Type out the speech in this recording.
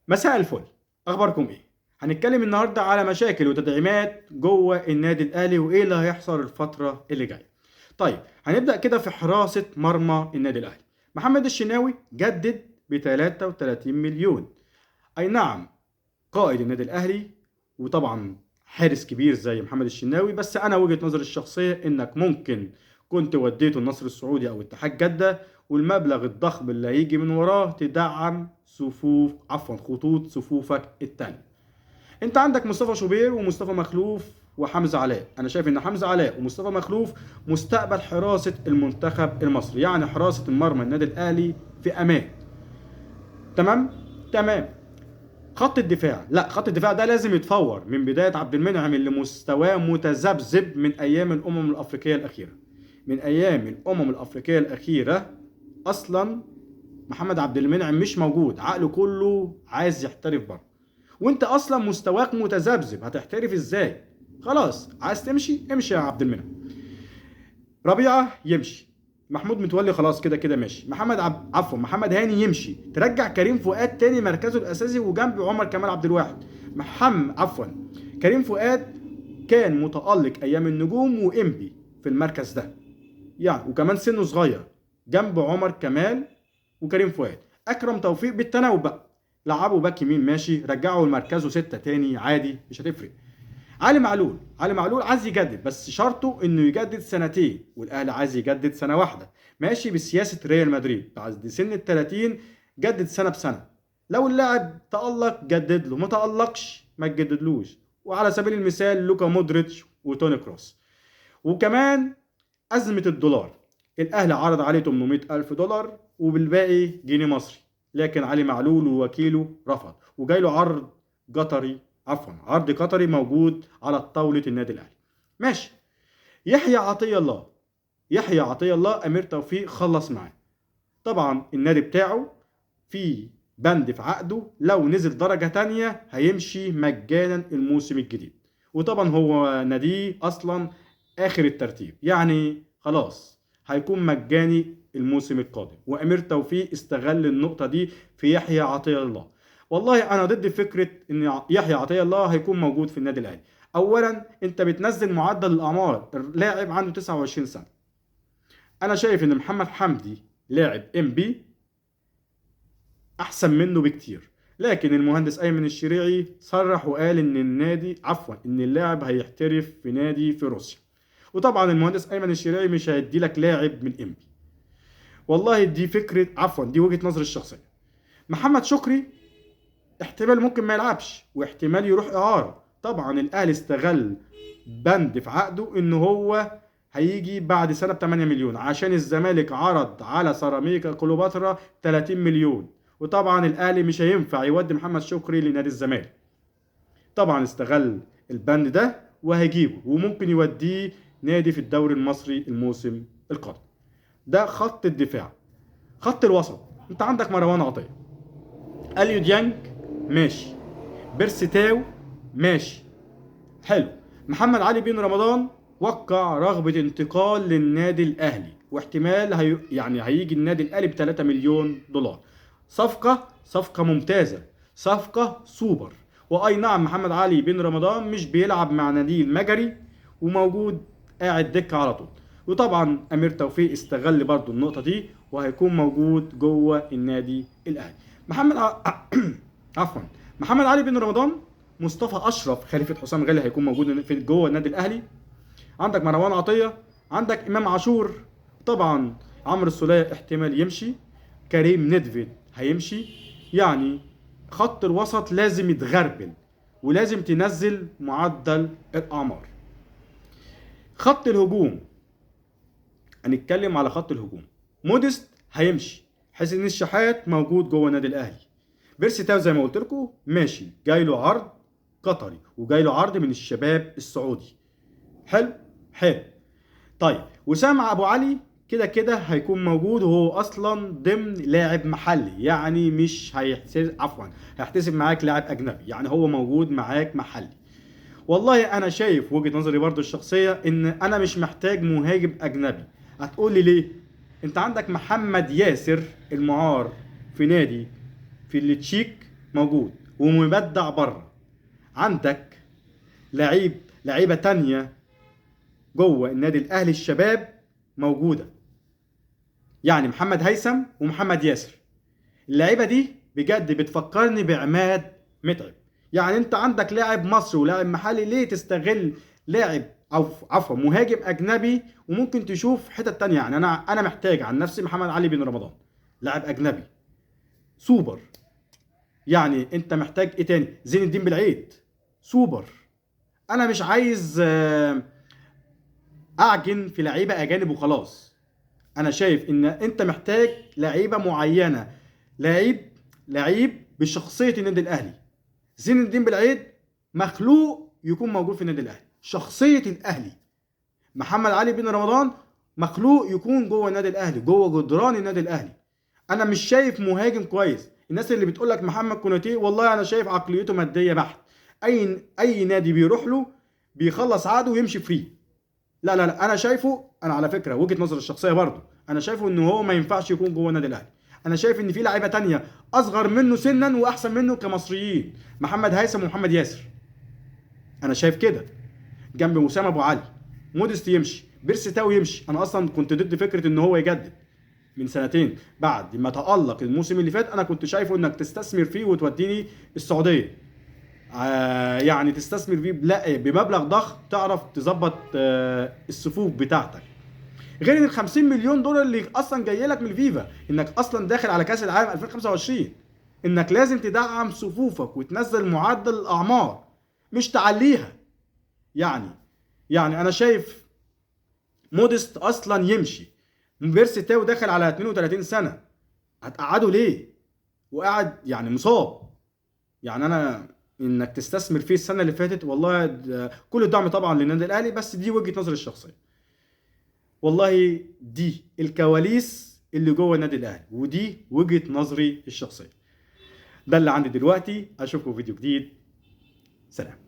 مساء الفل. اخباركم ايه؟ هنتكلم النهارده على مشاكل وتدعيمات جوه النادي الاهلي وايه اللي هيحصل الفتره اللي جايه. طيب هنبدا كده في حراسه مرمى النادي الاهلي. محمد الشناوي جدد ب 33 مليون. اي نعم، قائد النادي الاهلي وطبعا حارس كبير زي محمد الشناوي، بس انا وجهة نظري الشخصيه انك ممكن كنت وديته النصر السعودي او اتحاد جده، والمبلغ الضخم اللي هيجي من وراه تدعم خطوط صفوفك التانية. انت عندك مصطفى شوبير ومصطفى مخلوف وحمزه علاء. انا شايف ان حمزه علاء ومصطفى مخلوف مستقبل حراسه المنتخب المصري، يعني حراسه المرمى النادي الاهلي في امان. تمام. تمام. خط الدفاع، لا، خط الدفاع ده لازم يتفور من بدايه عبد المنعم اللي مستواه متذبذب من ايام الامم الافريقيه الاخيره. من ايام الامم الافريقيه الاخيره اصلا محمد عبد المنعم مش موجود، عقله كله عايز يحترف بره. وانت اصلا مستواك متذبذب، هتحترف ازاي؟ خلاص، عايز تمشي امشي يا عبد المنعم. ربيعه يمشي. محمود متولي خلاص كده كده ماشي. محمد هاني يمشي. ترجع كريم فؤاد تاني مركزه الاساسي وجنب عمر كمال عبد الواحد. كريم فؤاد كان متألق ايام النجوم وانبي في المركز ده، يعني وكمان سنه صغير، جنب عمر كمال وكريم فؤاد. اكرم توفيق بالتناوب بقى، لعبه باك يمين ماشي، رجعه لمركزه ستة تاني عادي، مش هتفرق. علي معلول عايز يجدد، بس شرطه انه يجدد سنتين، والاهلي عايز يجدد سنه واحده. ماشي بسياسه ريال مدريد، بعد سن ال 30 جدد سنه بسنه. لو اللاعب تألق جدد له، ما تألقش ما تجددلوش. وعلى سبيل المثال لوكا مودريتش وتوني كروس. وكمان أزمة الدولار، الأهلي عرض عليه 800 ألف دولار وبالباقي جنيه مصري، لكن علي معلول ووكيله رفض، وجاي له عرض قطري موجود على طاولة النادي الأهلي. ماشي. يحيى عطية الله أمير توفيق خلص معاه. طبعا النادي بتاعه في بند في عقده لو نزل درجة تانية هيمشي مجانا الموسم الجديد، وطبعا هو ناديه أصلا آخر الترتيب، يعني خلاص هيكون مجاني الموسم القادم. وأمير توفيق استغل النقطة دي في يحيى عطية الله. والله أنا ضد فكرة إن يحيى عطية الله هيكون موجود في النادي الأهلي. أولا أنت بتنزل معدل الأعمار، اللاعب عنده 29 سنة. أنا شايف إن محمد حمدي لاعب ام بي احسن منه بكتير، لكن المهندس ايمن الشريعي صرح وقال ان اللاعب هيحترف في نادي في روسيا. وطبعا المهندس ايمن الشريعي مش هيدي لك لاعب من انبي. والله دي وجهة نظري الشخصية. محمد شكري احتمال ممكن ما يلعبش، واحتمال يروح اعارة. طبعا الاهلي استغل بند في عقده ان هو هيجي بعد سنة ب 8 مليون، عشان الزمالك عرض على سيراميكا كليوباترا 30 مليون. وطبعا الاهلي مش هينفع يودي محمد شكري لنادي الزمالك. طبعا استغل البند ده وهيجيبه، وممكن يوديه نادي في الدوري المصري الموسم القادم. ده خط الدفاع. خط الوسط، انت عندك مروان عطية، اليو ديانج ماشي، بيرستاو ماشي، حلو. محمد علي بن رمضان وقع رغبة انتقال للنادي الأهلي، واحتمال هيجي النادي الأهلي ب 3 مليون دولار. صفقة ممتازة، صفقة سوبر. وأي نعم محمد علي بن رمضان مش بيلعب مع نادي المجري وموجود قاعد دكة على طول. وطبعا أمير توفيق استغل برضو النقطة دي وهيكون موجود جوه النادي الأهلي. محمد ع... عفوا محمد علي بن رمضان، مصطفى اشرف خليفه حسام غالي هيكون موجود في جوه النادي الاهلي. عندك مروان عطيه، عندك امام عاشور. طبعا عمرو السوليه احتمال يمشي، كريم ندفيد هيمشي. يعني خط الوسط لازم يتغربل، ولازم تنزل معدل الاعمار. خط الهجوم، هنتكلم على خط الهجوم. موديست هيمشي، حسين الشحات موجود جوه النادي الاهلي. بيرسي تاو زي ما قلت لكم ماشي، جاي له عرض قطري وجاي له عرض من الشباب السعودي. حلو. حلو. طيب وسام ابو علي كده كده هيكون موجود، وهو اصلا ضمن لاعب محلي، يعني مش هيحتسب معاك لاعب اجنبي، يعني هو موجود معاك محلي. والله انا شايف وجهة نظري برضو الشخصية ان انا مش محتاج مهاجم اجنبي. هتقول لي ليه؟ انت عندك محمد ياسر المعار في نادي في التشيك، موجود ومبدع بره. عندك لعيبه تانية جوه النادي الاهلي الشباب موجوده، يعني محمد هيثم ومحمد ياسر. اللعيبه دي بجد بتفكرني بعماد متعب. يعني انت عندك لاعب مصري ولاعب محلي، ليه تستغل لاعب او عفوا مهاجم اجنبي وممكن تشوف حتت تانية؟ يعني انا محتاج عن نفسي محمد علي بن رمضان، لاعب اجنبي سوبر. يعني انت محتاج ايه تاني؟ زين الدين بالعيد سوبر. انا مش عايز اعجن في لعيبه اجانب وخلاص. انا شايف ان انت محتاج لعيبه معينه، لعيب بشخصيه النادي الاهلي. زين الدين بالعيد مخلوق يكون موجود في النادي الاهلي، شخصيه الاهلي. محمد علي بن رمضان مخلوق يكون جوه النادي الاهلي، جوه جدران النادي الاهلي. انا مش شايف مهاجم كويس. الناس اللي بتقول لك محمد كوناتي، والله انا شايف عقليته ماديه بحت. اي نادي بيروح له بيخلص عقده ويمشي فري. لا لا لا، انا شايفه، انا على فكره وجهه نظري الشخصيه برضه، انا شايفه ان هو ما ينفعش يكون جوه النادي الاهلي. انا شايف ان في لعيبه تانية اصغر منه سنا واحسن منه كمصريين، محمد هيثم ومحمد ياسر. انا شايف كده جنب وسام ابو علي. موديست يمشي، بيرسي تاو يمشي. انا اصلا كنت ضد فكره ان هو يجدد من سنتين بعد ما تألق الموسم اللي فات. انا كنت شايفه انك تستثمر فيه وتوديني السعوديه، يعني تستثمر فيه بمبلغ ضخم، تعرف تظبط الصفوف بتاعتك. غير ال 50 مليون دولار اللي اصلا جاي لك من الفيفا، انك اصلا داخل على كاس العالم 2025، انك لازم تدعم صفوفك وتنزل معدل الاعمار مش تعليها. يعني انا شايف موديست اصلا يمشي. بيرسي تاو داخل على 32 سنه، هتقعده ليه وقاعد يعني مصاب؟ يعني انا انك تستثمر فيه السنه اللي فاتت، والله كل الدعم طبعا للنادي الاهلي، بس دي وجهه نظري الشخصيه. والله دي الكواليس اللي جوه النادي الاهلي، ودي وجهه نظري الشخصيه. ده اللي عندي دلوقتي، اشوفكم في فيديو جديد. سلام.